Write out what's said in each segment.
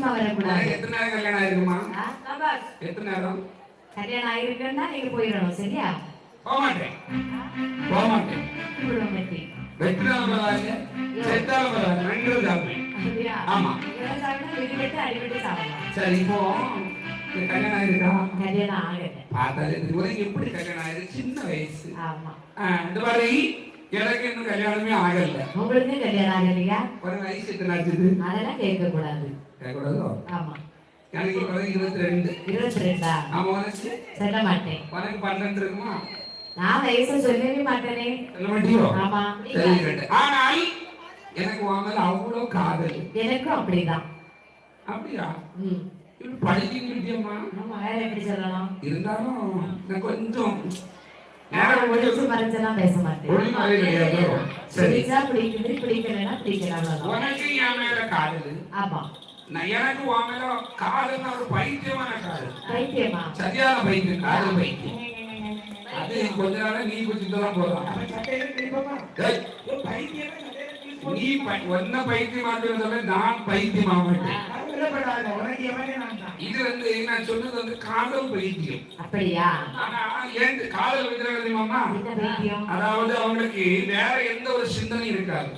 சும்மா வரக்கூடாது. எத்தனை நேரம் கல்யாணம் ஆயிருக்குமா? எத்தனை நேரம் கல்யாணம் ஆயிருக்குன்னா நீங்க போயிடணும். சரியா? போக மாட்டேன். வெற்றினாலும் பரவாயில்ல, செத்தாலும் பரவாயில்ல, ரெண்டு சாப்பிடுவேன். ஆமா. சரி, இப்போ கல்யாணம் ஆயிருக்கா? கல்யாணம் ஆகல. பார்த்தாலே எப்படி கல்யாணம் ஆயிருக்கு? சின்ன வயசு. ஆமா. இந்த மாதிரி எனக்கு இன்னும் கல்யாணமே ஆகல. உங்களுக்கு கல்யாணம் ஆகலையா? ஒரு வயசு எத்தனை ஆச்சுது? அதெல்லாம் கேட்க கூடாது. கேட்கக்கூடாதோ? ஆமா. எனக்கு இப்ப 22. 22. ஆமா. உனக்கு? சொல்ல மாட்டேன். உனக்கு 12 இருக்குமா? நான் வயசு சொல்லவே மாட்டேனே. சொல்ல மாட்டியோ? ஆமா. சரி. ஆனால் எனக்கு வாங்கல அவ்வளவு காதல். எனக்கும் அப்படிதான். அப்படியா? இப்படி படிக்கிறியம்மா? ஆமா. வேற எப்படி சொல்லலாம்? இருந்தாலும் நான் கொஞ்சம் மறைச்செல்லாம் பேச மாட்டேன். பிடிக்கலன்னா பிடிக்கலாம். உனக்கு என் மேல காதல். ஆமா. எனக்கு உன் மேல காதல் ஒரு பைத்தியமான காதல். பைத்தியமா? சரியான பைத்தியம். காதல் பைத்தியம். அது கொஞ்ச நாள நீ கொஞ்சம் போகலாம். நீ ஒன்ன பைத்தியமாட்டு நான் பைத்தியமா மாட்டேன். இது நான் சொன்னது காதல் பைத்தியம். அப்படியா? ஆனா ஏன் காதல் வைத்தியமா? அதாவது அவங்களுக்கு வேற எந்த ஒரு சிந்தனை இருக்காது.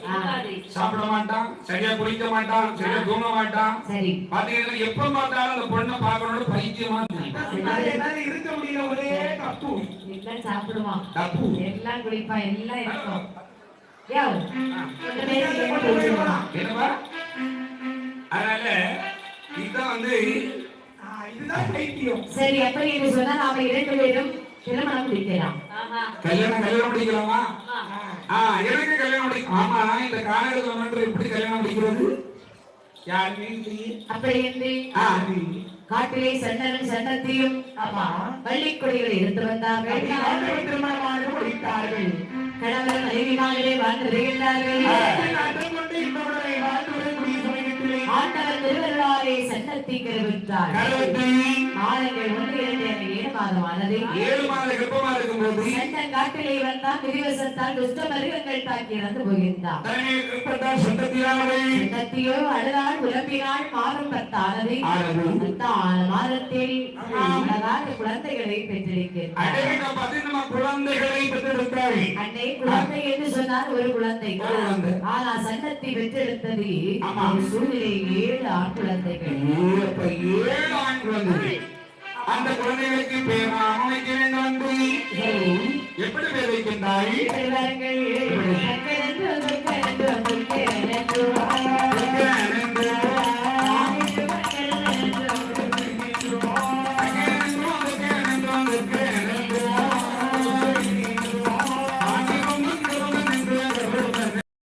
சாப்பிட மாட்டான், சரியா குளிக்க மாட்டான், சரியா தூங்க மாட்டான். சரி. பாத்தீங்கன்னா எப்ப பார்த்தாலும் அந்த பொண்ணை பார்க்கணும் பைத்தியமா இருக்க முடியல. ஒரே தப்பு. எல்லாம் சாப்பிடுவான், தப்பு. எல்லாம் குளிப்பான், எல்லாம் இருக்கும். அதனால இதுதான் பைத்தியம். சரி, அப்ப நீங்க சொன்னா நாம 2 பேரும் திருமணம் முடிக்கலாம். கல்யாணம் முடிக்கலாமா? எனக்கு கல்யாணம் முடிக்கும். ஆமா, இந்த காலகட்டத்தில் எப்படி கல்யாணம் முடிக்கிறது? யாருமே இல்லையே. அப்படி என்று காட்டிலே சண்டனும் சண்டத்தையும் பள்ளிக்கொடிகளை எடுத்து வந்தார்கள். திருமணமாக முடித்தார்கள். கணவன் மனைவிமார்களே வாழ்ந்து வருகின்றார்கள். ஆண்டவர் திருவருளாலே சன்னத்தை கருவித்தார். மாதங்கள் 1, 2, 7 மாதமானது. 7 மாத கர்ப்பமா இருக்கும்போது சண்டன் காட்டிலே வந்தான். விரிவசத்தால் துஷ்ட மிருகங்கள் தாக்கி இறந்து போகின்றார். சன்னத்தியோ அழுதால் உலம்பினால் மாறும் 10 ஆனது. 10 மாதத்தில் அழகான குழந்தைகளை பெற்றிருக்கிறார். அன்னை குழந்தை என்று சொன்னால் ஒரு குழந்தை. ஆனா சன்னத்தை பெற்றெடுத்தது சூழ்நிலை 7 ஆண் குழந்தைகள். 7 ஆண் குழந்தைகள். அந்த குழந்தைகளுக்கு பேர் அமைக்க வேண்டும். எப்படி பேர் வைக்கின்றாய்?